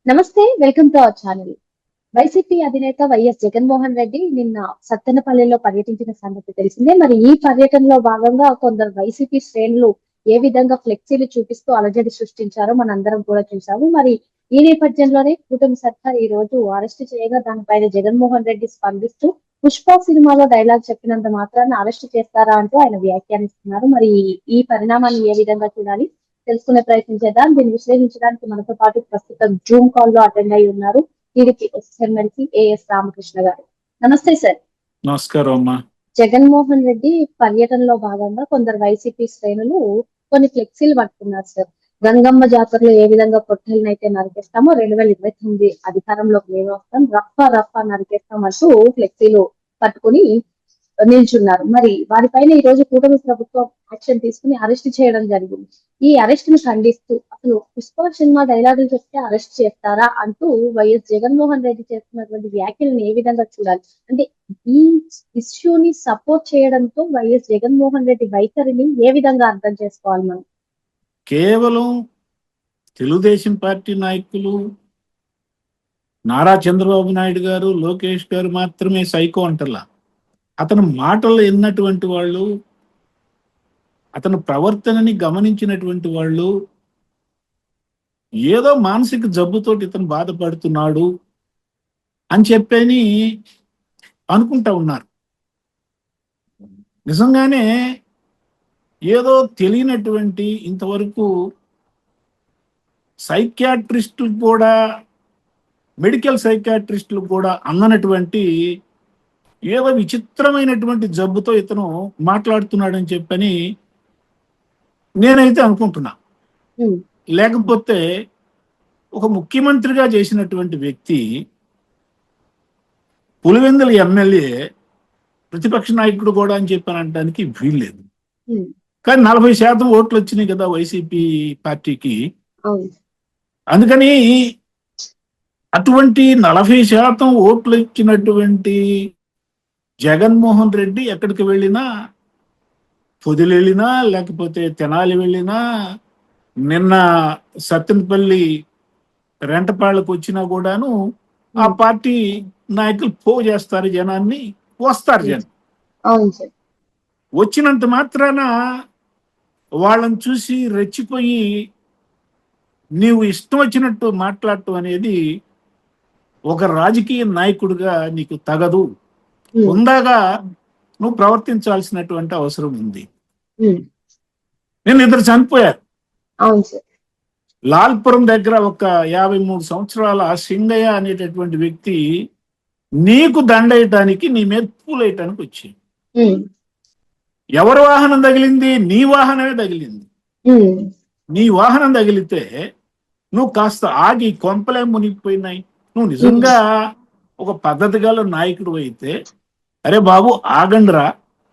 నమస్తే, welcome to our channel. YCP అధినేత YS Jaganmohan Reddy నిన్న సత్తెనపల్లిలో పర్యటించిన సంగతి తెలిసిందే. మరి ఈ పర్యటనలో భాగంగా కొందరు వైసీపీ శ్రేణులు ఏ విధంగా ఫ్లెక్సీలు చూపిస్తూ అలజడి సృష్టించారో మనందరం కూడా చూసాము. మరి ఈ నేపథ్యంలోనే కూటమి సర్కార్ ఈ రోజు అరెస్టు చేయగా దానిపైన జగన్మోహన్ రెడ్డి స్పందిస్తూ పుష్ప సినిమాలో డైలాగ్ చెప్పినంత మాత్రాన్ని అరెస్టు చేస్తారా అంటూ ఆయన వ్యాఖ్యానిస్తున్నారు. మరి ఈ పరిణామాన్ని ఏ విధంగా చూడాలి తెలుసుకునే ప్రయత్నం చేద్దాం. దీన్ని విశ్లేషించడానికి మనతో పాటు ప్రస్తుతం జూమ్ కాల్ లో అటెండ్ అయి ఉన్నారు టీడీపీ ఎమ్మెల్సీ ఏఎస్ రామకృష్ణ గారు. నమస్తే సార్. నమస్కారం అమ్మా. జగన్మోహన్ రెడ్డి పర్యటనలో భాగంగా కొందరు వైసీపీ శ్రేణులు కొన్ని ఫ్లెక్సీలు పట్టుకున్నారు సార్. గంగమ్మ జాతరలో ఏ విధంగా పొట్టెలను అయితే నరికేస్తామో 2029 అధికారంలోకి మేము వస్తాం, రఫా రఫా నరికేస్తాం అంటూ ఫ్లెక్సీలు పట్టుకుని నిల్చున్నారు. మరి వారిపైన ఈ రోజు కూటమి ప్రభుత్వం యాక్షన్ తీసుకుని అరెస్ట్ చేయడం జరిగింది. ఈ అరెస్ట్ ని ఖండిస్తూ అసలు పుష్ప సినిమా డైలాగులు చెప్తే అరెస్ట్ చేస్తారా అంటూ వైఎస్ జగన్మోహన్ రెడ్డి చేస్తున్నటువంటి వ్యాఖ్యలను ఏ విధంగా చూడాలి? అంటే ఈ ఇష్యూని సపోర్ట్ చేయడంతో వైఎస్ జగన్మోహన్ రెడ్డి వైఖరిని ఏ విధంగా అర్థం చేసుకోవాలి మనం? కేవలం తెలుగుదేశం పార్టీ నాయకులు నారా చంద్రబాబు నాయుడు గారు, లోకేష్ గారు మాత్రమే సైకో అంటలా. అతని మాటలు విన్నటువంటి వాళ్ళు, అతని ప్రవర్తనని గమనించినటువంటి వాళ్ళు ఏదో మానసిక జబ్బుతోటి ఇతను బాధపడుతున్నాడు అని చెప్పని అనుకుంటా ఉన్నారు. నిజంగానే ఏదో తెలియనటువంటి, ఇంతవరకు సైకియాట్రిస్టులు కూడా, మెడికల్ సైకియాట్రిస్టులు కూడా అందనటువంటి ఏదో విచిత్రమైనటువంటి జబ్బుతో ఇతను మాట్లాడుతున్నాడని చెప్పని నేనైతే అనుకుంటున్నా. లేకపోతే ఒక ముఖ్యమంత్రిగా చేసినటువంటి వ్యక్తి, పులివెందుల ఎమ్మెల్యే, ప్రతిపక్ష నాయకుడు కూడా అని చెప్పని అనడానికి వీల్లేదు. కానీ 40% ఓట్లు వచ్చినాయి కదా వైసీపీ పార్టీకి. అందుకని అటువంటి 40% ఓట్లు ఇచ్చినటువంటి జగన్మోహన్ రెడ్డి ఎక్కడికి వెళ్ళినా, పొదిలి వెళ్ళినా, లేకపోతే తెనాలి వెళ్ళినా, నిన్న సత్తెనపల్లి రెంటపాళ్ళకు వచ్చినా కూడాను ఆ పార్టీ నాయకులు చేస్తారు, జనాన్ని వస్తారు. జనం వచ్చినంత మాత్రాన వాళ్ళని చూసి రెచ్చిపోయి నీవు ఇష్టం వచ్చినట్టు మాట్లాడటం అనేది ఒక రాజకీయ నాయకుడిగా నీకు తగదు. ఉందాగా నువ్వు ప్రవర్తించాల్సినటువంటి అవసరం ఉంది. నేను ఇద్దరు చనిపోయారు. లాల్పురం దగ్గర ఒక 53 సంవత్సరాల సింగయ్య అనేటటువంటి వ్యక్తి నీకు దండేయటానికి, నీ మీద పూలేయటానికి వచ్చింది. ఎవరి వాహనం తగిలింది? నీ వాహనమే తగిలింది. నీ వాహనం తగిలితే నువ్వు కాస్త ఆగి, కొంపలే మునిగిపోయినాయి. నువ్వు నిజంగా ఒక పద్ధతి గల నాయకుడు అయితే, అరే బాబు ఆగండిరా,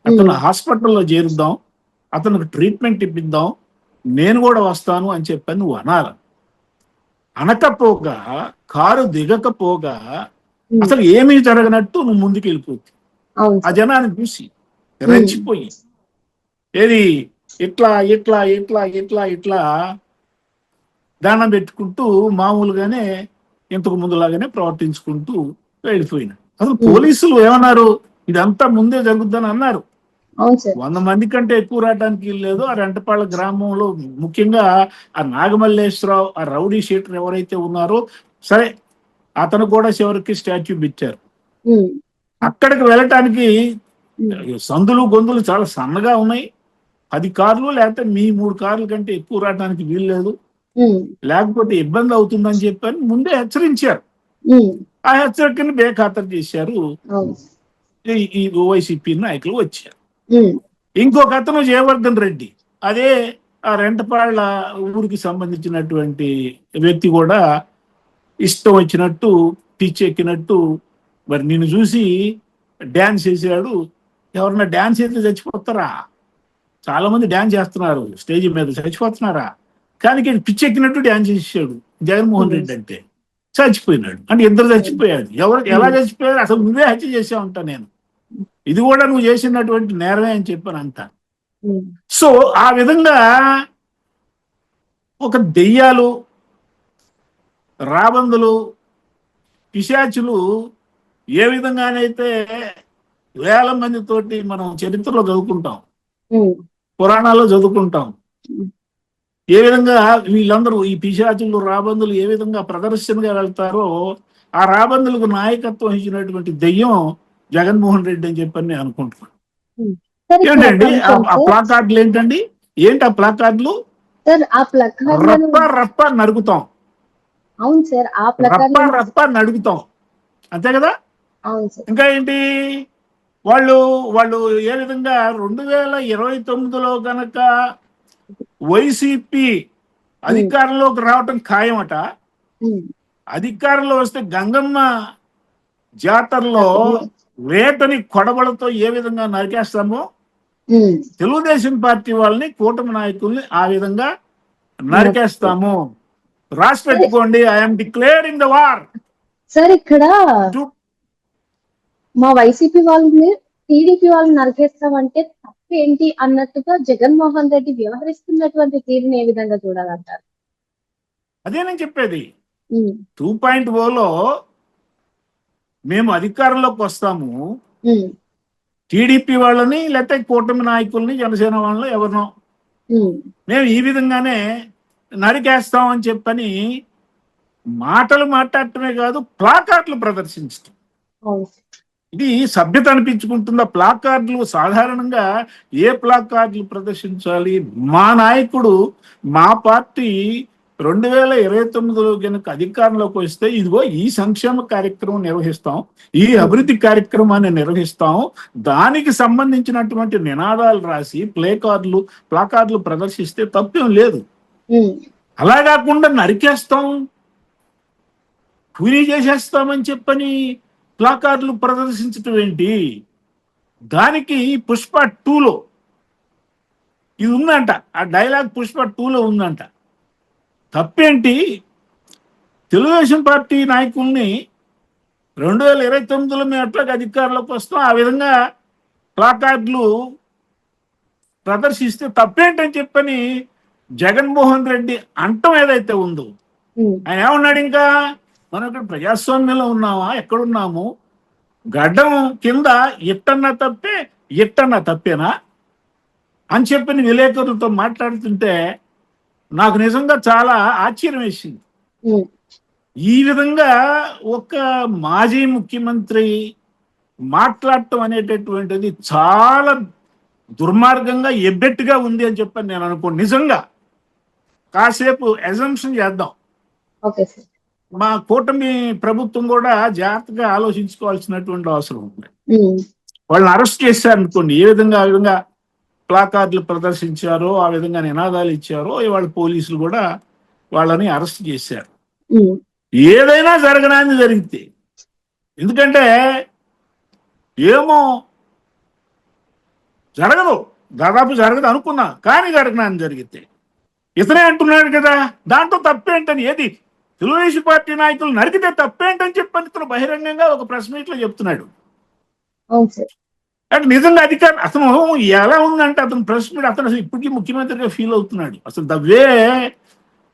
అతను హాస్పిటల్లో చేరుద్దాం, అతనికి ట్రీట్మెంట్ ఇప్పిద్దాం, నేను కూడా వస్తాను అని చెప్పని నువ్వు అనాలి. అనకపోగా, కారు దిగకపోగా అసలు ఏమీ జరగనట్టు నువ్వు ముందుకు వెళ్ళిపోతుంది. ఆ జనాన్ని చూసి రెచ్చిపోయి ఏది ఇట్లా ఇట్లా ఇట్లా ఇట్లా ఇట్లా దానం పెట్టుకుంటూ మామూలుగానే ఇంతకు ముందులాగానే ప్రవర్తించుకుంటూ వెళ్ళిపోయినా. అసలు పోలీసులు ఏమన్నారు? ఇదంతా ముందే జరుగుద్దని అన్నారు. 100 మంది కంటే ఎక్కువ రావడానికి లేదు. ఆ రెంటపాళ్ళ గ్రామంలో ముఖ్యంగా ఆ నాగమల్లేశ్వరరావు, ఆ రౌడీ షీటర్ ఎవరైతే ఉన్నారో, సరే అతను కూడా చివరికి స్టాచ్యూ పెట్టారు. అక్కడికి వెళ్ళటానికి సందులు గొంతులు చాలా సన్నగా ఉన్నాయి. 10 కార్లు లేకపోతే మీ 3 కార్ల కంటే ఎక్కువ రావడానికి వీల్లేదు, లేకపోతే ఇబ్బంది అవుతుందని చెప్పని ముందే హెచ్చరించారు. ఆ హెచ్చరికను బేఖాతరు చేశారు ఈ వైసీపీ నాయకులు వచ్చారు. ఇంకొక అతను జయవర్ధన్ రెడ్డి, అదే ఆ రెంటపాళ్ల ఊరికి సంబంధించినటువంటి వ్యక్తి కూడా ఇష్టం వచ్చినట్టు పిచ్చెక్కినట్టు మరి నిన్ను చూసి డ్యాన్స్ చేశాడు. ఎవరన్నా డ్యాన్స్ చేస్తే చచ్చిపోతారా? చాలా మంది డ్యాన్స్ చేస్తున్నారు స్టేజ్ మీద, చచ్చిపోతున్నారా? కానీ పిచ్చెక్కినట్టు డ్యాన్స్ చేసాడు జగన్మోహన్ రెడ్డి. అంటే చచ్చిపోయినాడు. అంటే ఇద్దరు చచ్చిపోయాడు. ఎలా చచ్చిపోయారు? అసలు నువ్వే హత్య చేసావు అంటా నేను. ఇది కూడా నువ్వు చేసినటువంటి నేరమే అని చెప్పాను అంట. సో ఆ విధంగా ఒక దెయ్యాలు, రాబందులు, పిశాచులు ఏ విధంగానైతే వేల మందితోటి మనం చరిత్రలో చదువుకుంటాం, పురాణాల్లో చదువుకుంటాం, ఏ విధంగా వీళ్ళందరూ ఈ పిశాచులు రాబందులు ఏ విధంగా ప్రదర్శనగా వెళ్తారో ఆ రాబందులకు నాయకత్వం ఇచ్చినటువంటి దెయ్యం జగన్మోహన్ రెడ్డి అని చెప్పని నేను అనుకుంటున్నాను. ఏంటండి ఆ ప్లాకార్డులు ఏంటండి? ఏంటి ఆ ప్లాకార్డులు? రప్ప రప్ప నడుగుతాం. అవును సార్, ఆ రప్ప రప్ప నడుగుతాం, అంతే కదా. అవును సార్. ఇంకా ఏంటి వాళ్ళు వాళ్ళు ఏ విధంగా 2029లో గనక వైసీపీ అధికారంలోకి రావటం ఖాయమట. అధికారంలో వస్తే గంగమ్మ జాతరలో వేటని కొడవలతో ఏ విధంగా నరికేస్తామో తెలుగుదేశం పార్టీ వాళ్ళని, కూటమి నాయకుల్ని ఆ విధంగా నరికేస్తాము. రాసి పెట్టుకోండి, I'm declaring the war. Sir ఇక్కడ మా వైసీపీ వాళ్ళని టీడీపీ వాళ్ళని నరికేస్తామంటే తప్పేంటి అన్నట్టుగా జగన్మోహన్ రెడ్డి వ్యవహరిస్తున్నటువంటి తీరుని ఏ విధంగా చూడాలంటారు? అదే నేను చెప్పేది. 2.0లో మేము అధికారంలోకి వస్తాము, టీడీపీ వాళ్ళని లేకపోతే కూటమి నాయకుల్ని, జనసేన వాళ్ళని ఎవరినో మేము ఈ విధంగానే నరికేస్తాం అని చెప్పని మాటలు మాట్లాడటమే కాదు, ప్లాకార్డులు ప్రదర్శించడం. ఇది సభ్యత అనిపించుకుంటుందా? ప్లాకార్డులు సాధారణంగా ఏ ప్లాకార్డులు ప్రదర్శించాలి? మా నాయకుడు, మా పార్టీ 2029లో కనుక అధికారంలోకి వస్తే ఇదిగో ఈ సంక్షేమ కార్యక్రమం నిర్వహిస్తాం, ఈ అభివృద్ధి కార్యక్రమాన్ని నిర్వహిస్తాం, దానికి సంబంధించినటువంటి నినాదాలు రాసి ప్లాకార్డులు ప్రదర్శిస్తే తప్పేం లేదు. అలా కాకుండా నరికేస్తాం, కూలీ చేసేస్తామని చెప్పని ప్లాకార్డులు ప్రదర్శించటం ఏంటి? దానికి పుష్ప 2లో ఇది ఉందంట, ఆ డైలాగ్ పుష్ప 2లో ఉందంట. తప్పేంటి? తెలుగుదేశం పార్టీ నాయకుల్ని 2029లో మేము ఎట్లాగ అధికారంలోకి వస్తాం ఆ విధంగా ప్లాకార్డులు ప్రదర్శిస్తే తప్పేంటని చెప్పని జగన్మోహన్ రెడ్డి అంటం ఏదైతే ఉందో, ఆయన ఏమన్నాడు? ఇంకా మనం ఇక్కడ ప్రజాస్వామ్యంలో ఉన్నామా, ఎక్కడున్నాము? గడ్డం కింద ఎట్టన్నా తప్పేనా అని చెప్పని విలేకరులతో మాట్లాడుతుంటే నాకు నిజంగా చాలా ఆశ్చర్యం వేసింది. ఈ విధంగా ఒక మాజీ ముఖ్యమంత్రి మాట్లాడటం అనేటటువంటిది చాలా దుర్మార్గంగా, ఎబ్బెట్టుగా ఉంది అని చెప్పని నేను అనుకోను. నిజంగా కాసేపు అజంప్షన్ చేద్దాం, మా కూటమి ప్రభుత్వం కూడా జాగ్రత్తగా ఆలోచించుకోవాల్సినటువంటి అవసరం ఉంది. వాళ్ళని అరెస్ట్ చేశారనుకోండి, ఏ విధంగా ఆ విధంగా ప్లాకార్డులు ప్రదర్శించారో, ఆ విధంగా నినాదాలు ఇచ్చారో, ఇవాళ పోలీసులు కూడా వాళ్ళని అరెస్ట్ చేశారు. ఏదైనా జరగనాన్ని జరిగితే, ఎందుకంటే ఏమో జరగదు, దాదాపు జరగదు అనుకున్నా, కానీ జరగనాన్ని జరిగితే ఇతనే అంటున్నాడు కదా, దాంట్లో తప్పేంటని. ఏది తెలుగుదేశం పార్టీ నాయకులు నరికితే తప్పేంటని చెప్పని ఇతను బహిరంగంగా ఒక ప్రెస్ మీట్ లో చెప్తున్నాడు. అంటే నిజంగా అధికారం అతను ఎలా ఉందంటే, అతను ప్రెస్ మీట్, అతను అసలు ఇప్పటికీ ముఖ్యమంత్రిగా ఫీల్ అవుతున్నాడు. అసలు దవ్వే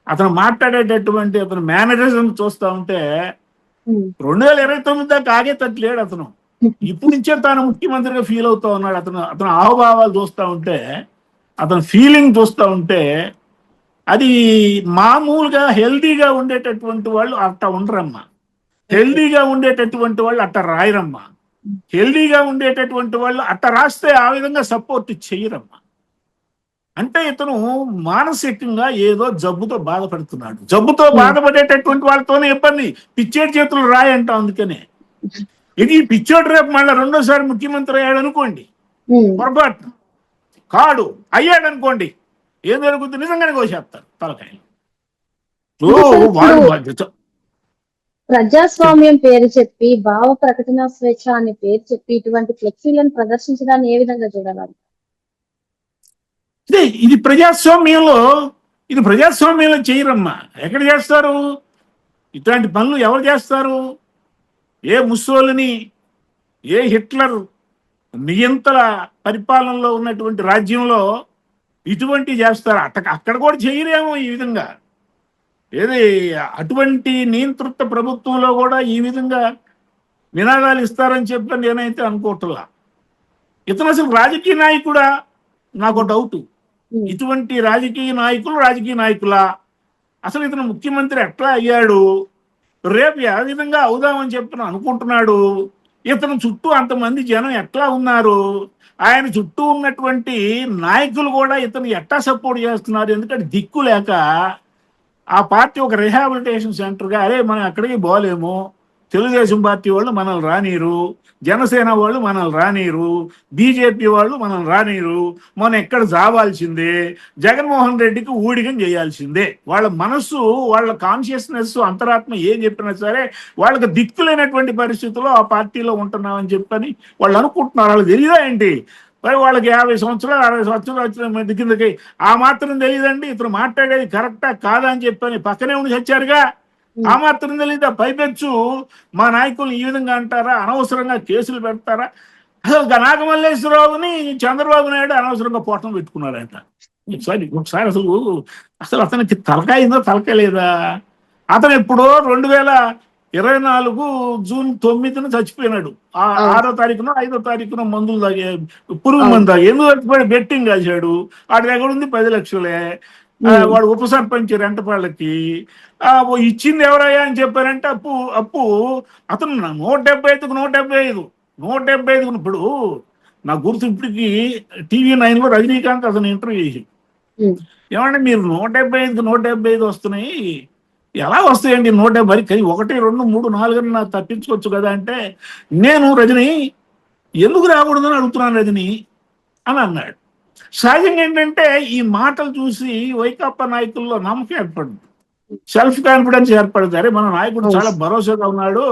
అతను మాట్లాడేటటువంటి అతను మేనరిజం చూస్తా ఉంటే 2029 దాకా ఆగేటట్టు లేడు అతను. ఇప్పుడు నుంచే తాను ముఖ్యమంత్రిగా ఫీల్ అవుతా ఉన్నాడు. అతను హావభావాలు చూస్తూ ఉంటే, అతను ఫీలింగ్ చూస్తూ ఉంటే, అది మామూలుగా హెల్దీగా ఉండేటటువంటి వాళ్ళు అట్ట ఉండరమ్మా. హెల్దీగా ఉండేటటువంటి వాళ్ళు అట్ట రాయరమ్మా. హెల్దీగా ఉండేటటువంటి వాళ్ళు అట్ట రాస్తే ఆ విధంగా సపోర్ట్ చెయ్యరమ్మా. అంటే ఇతను మానసికంగా ఏదో జబ్బుతో బాధపడుతున్నాడు. జబ్బుతో బాధపడేటటువంటి వాళ్ళతోనే ఇబ్బంది. పిచ్చేటి చేతులు రాయంటాం. అందుకనే ఇది పిచ్చోడు రేపు మళ్ళీ రెండోసారి ముఖ్యమంత్రి అయ్యాడు అనుకోండి, పొరపాటు కాడు అయ్యాడు అనుకోండి, ఏం జరుగుతుంది? నిజంగానే కోసేస్తారు తలకాయలు. ప్రజాస్వామ్యం పేరు చెప్పి, భావ ప్రకటన స్వేచ్ఛ అనే పేరు చెప్పి ఇటువంటి ఫ్లెక్సీలను ప్రదర్శించడాన్ని ఏ విధంగా చూడాలి? ఇది ప్రజాస్వామ్యంలో చేయరమ్మా. ఎక్కడ చేస్తారు ఇట్లాంటి పనులు? ఎవరు చేస్తారు? ఏ ముస్సోలిని, ఏ హిట్లర్ నియంత్రణ పరిపాలనలో ఉన్నటువంటి రాజ్యంలో ఇటువంటి చేస్తారు. అక్కడ కూడా చేయరేమో ఈ విధంగా. ఏది అటువంటి నియంతృత్వ ప్రభుత్వంలో కూడా ఈ విధంగా నినాదాలు ఇస్తారని చెప్పి నేనైతే అనుకోవట్లా. ఇతను అసలు రాజకీయ నాయకుడా? నాకు డౌట్. ఇటువంటి రాజకీయ నాయకులా? అసలు ఇతను ముఖ్యమంత్రి ఎట్లా అయ్యాడు? రేపు ఏ విధంగా అవుదామని చెప్పి అనుకుంటున్నాడు? ఇతను చుట్టూ అంతమంది జనం ఎట్లా ఉన్నారు? ఆయన చుట్టూ ఉన్నటువంటి నాయకులు కూడా ఇతను ఎట్లా సపోర్ట్ చేస్తున్నారు? ఎందుకంటే దిక్కు లేక ఆ పార్టీ ఒక రిహాబిలిటేషన్ సెంటర్గా, అరే మనం అక్కడికి పోలేము, తెలుగుదేశం పార్టీ వాళ్ళు మనల్ని రానీరు, జనసేన వాళ్ళు మనల్ని రానీరు, బీజేపీ వాళ్ళు మనల్ని రానీరు, మనం ఎక్కడ జావాల్సిందే, జగన్మోహన్ రెడ్డికి ఊడిగం చేయాల్సిందే. వాళ్ళ మనస్సు, వాళ్ళ కాన్షియస్నెస్, అంతరాత్మ ఏం చెప్పినా సరే వాళ్ళకి దిక్కులేనటువంటి పరిస్థితుల్లో ఆ పార్టీలో ఉంటున్నామని చెప్పని వాళ్ళు అనుకుంటున్నారు. వాళ్ళకి తెలియదా ఏంటి? మరి వాళ్ళకి 50 సంవత్సరాలు 60 సంవత్సరాలు వచ్చిన కిందకి ఆ మాత్రం తెలియదండి ఇతను మాట్లాడేది కరెక్టా కాదా అని చెప్పని పక్కనే ఉండి చచ్చారుగా. ఆ మాత్రం తెలీదా? పైపెచ్చు మా నాయకులు ఈ విధంగా అంటారా? అనవసరంగా కేసులు పెడతారా? అసలు నాగమల్లేశ్వరరావుని చంద్రబాబు నాయుడు అనవసరంగా పోటం పెట్టుకున్నారంట. ఒకసారి అసలు అసలు అతనికి తలకాయిందో తలకాయ లేదా? అతను ఎప్పుడో 2024 జూన్ 9న చచ్చిపోయినాడు. 6వ తారీఖున 5వ తారీఖున మందులు తాగే పురుగు మందు తాగి ఎందుకు చచ్చిపోయాడు? బెట్టింగ్ కాశాడు. వాడి దగ్గర ఉంది 10 లక్షలే. వాడు ఉప సర్పంచ్ రెంటపాళ్ళకి ఇచ్చింది ఎవరయ్యా అని చెప్పారంటే అప్పు అతను 175కు 175 ఇప్పుడు నా గుర్తు ఇప్పటికి TV9లో రజనీకాంత్ అతను ఇంటర్వ్యూ చేసి, ఏమంటే మీరు 175కు 175 వస్తున్నాయి, ఎలా వస్తాయండి 170? 1, 2, 3, 4 నాకు తప్పించుకోవచ్చు కదా అంటే, నేను రజని ఎందుకు రాకూడదని అడుగుతున్నాను రజని అని అన్నాడు. సహజంగా ఏంటంటే ఈ మాటలు చూసి వైకాపా నాయకుల్లో నమ్మకం ఏర్పడుతుంది, సెల్ఫ్ కాన్ఫిడెన్స్ ఏర్పడుతుంది. అరే మన నాయకుడు చాలా భరోసాగా ఉన్నాడు,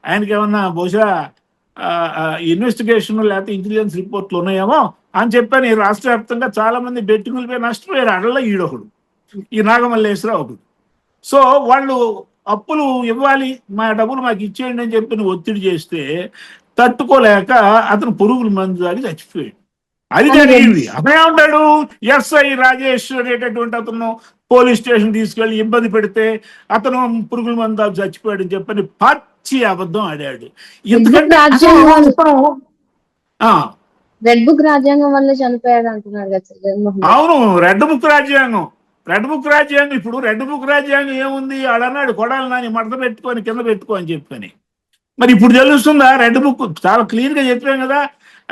ఆయనకి ఏమన్నా బహుశా ఇన్వెస్టిగేషన్ లేకపోతే ఇంటెలిజెన్స్ రిపోర్ట్లు ఉన్నాయేమో అని చెప్పని రాష్ట్ర వ్యాప్తంగా చాలా మంది బెట్టింగులపై నష్టపోయారు. అడల్లో ఈడొకడు, ఈ నాగమల్లేశ్వరరావు ఒకడు. సో వాళ్ళు అప్పులు ఇవ్వాలి, మా డబ్బులు మాకు ఇచ్చేయండి అని చెప్పి ఒత్తిడి చేస్తే తట్టుకోలేక అతను పురుగుల మందు తాగి చచ్చిపోయాడు. అది జరిగింది. అతనే ఉంటాడు ఎస్ఐ రాజేష్ అనేటటువంటి అతను పోలీస్ స్టేషన్ తీసుకెళ్లి ఇబ్బంది పెడితే అతను పురుగుల మందు తాగి చచ్చిపోయాడు అని చెప్పని పచ్చి అబద్ధం ఆడాడు. ఎందుకంటే రెడ్ బుక్ రాజ్యాంగం వల్ల చనిపోయాడు అంటున్నారు కదా. అవును, రెడ్ బుక్ రాజ్యాంగం. ఇప్పుడు రెడ్ బుక్ రాజ్యాంగం ఏముంది? ఆడన్నాడు కొడాలి నాని మడత పెట్టుకొని కింద పెట్టుకో అని చెప్పని. మరి ఇప్పుడు తెలుస్తుందా? రెడ్ బుక్ చాలా క్లియర్ గా చెప్పాం కదా.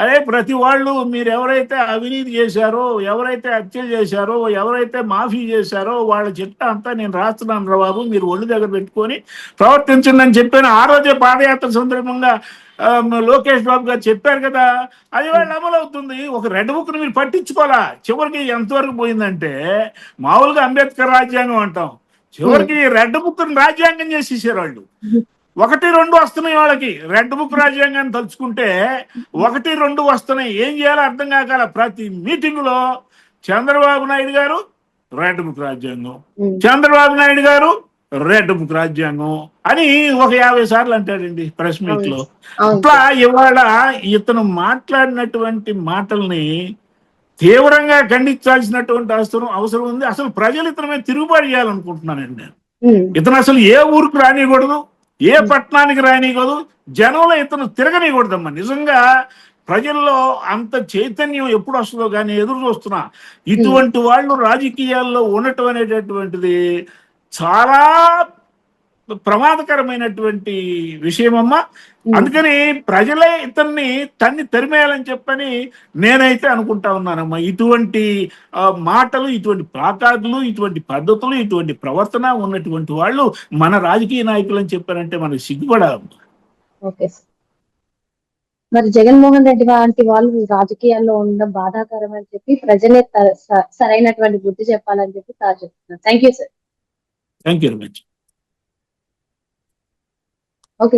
అరే ప్రతి వాళ్ళు మీరు ఎవరైతే అవినీతి చేశారో, ఎవరైతే హత్యలు చేశారో, ఎవరైతే మాఫీ చేశారో వాళ్ళ చిట్టా అంతా నేను రాస్తున్నాను రా బాబు, మీరు ఒళ్ళు దగ్గర పెట్టుకొని ప్రవర్తించండి అని చెప్పాను. ఆ రోజే పాదయాత్ర సందర్భంగా లోకేష్ బాబు గారు చెప్పారు కదా. అది వాళ్ళు అమలు అవుతుంది. ఒక రెడ్ బుక్ని మీరు పట్టించుకోవాలా. చివరికి ఎంతవరకు పోయిందంటే, మామూలుగా అంబేద్కర్ రాజ్యాంగం అంటాం, చివరికి రెడ్ బుక్ని రాజ్యాంగం చేసేసారు వాళ్ళు. 1, 2 వస్తున్నాయి వాళ్ళకి. రెడ్ బుక్ రాజ్యాంగాన్ని తలుచుకుంటే 1, 2 వస్తున్నాయి. ఏం చేయాలో అర్థం కాక ప్రతి మీటింగ్ లో చంద్రబాబు నాయుడు గారు రెడ్ బుక్ రాజ్యాంగం, చంద్రబాబు నాయుడు గారు రెడ్ బుక్ రాజ్యాంగం అని ఒక 50 సార్లు అంటాడండి ప్రెస్ మీట్ లో. ఇట్లా ఇవాళ ఇతను మాట్లాడినటువంటి మాటల్ని తీవ్రంగా ఖండించాల్సినటువంటి అవసరం ఉంది. అసలు ప్రజలు ఇతని మీద తిరుగుబాటు చేయాలనుకుంటున్నానండి నేను. ఇతను అసలు ఏ ఊరికి రానియకూడదు, ఏ పట్టణానికి రానియకూడదు, జనంలో ఇతను తిరగనియకూడదమ్మా. నిజంగా ప్రజల్లో అంత చైతన్యం ఎప్పుడు వస్తుందో కానీ ఎదురు చూస్తున్నా. ఇటువంటి వాళ్ళు రాజకీయాల్లో ఉండటం అనేటటువంటిది చాలా ప్రమాదకరమైనటువంటి విషయమమ్మా. అందుకని ప్రజలే ఇతన్ని తరిమేయాలని చెప్పని నేనైతే అనుకుంటా ఉన్నానమ్మా. ఇటువంటి మాటలు, ఇటువంటి ప్లాకార్డులు, ఇటువంటి పద్ధతులు, ఇటువంటి ప్రవర్తన ఉన్నటువంటి వాళ్ళు మన రాజకీయ నాయకులు అని చెప్పారంటే మనకు సిగ్గుపడాలి. ఓకే, మరి జగన్మోహన్ రెడ్డి లాంటి వాళ్ళు రాజకీయాల్లో ఉండడం బాధాకరం అని చెప్పి ప్రజలే సరైనటువంటి బుద్ధి చెప్పాలని చెప్పి సార్ చెప్తున్నారు. Thank you sir. Thank you very much. Okay.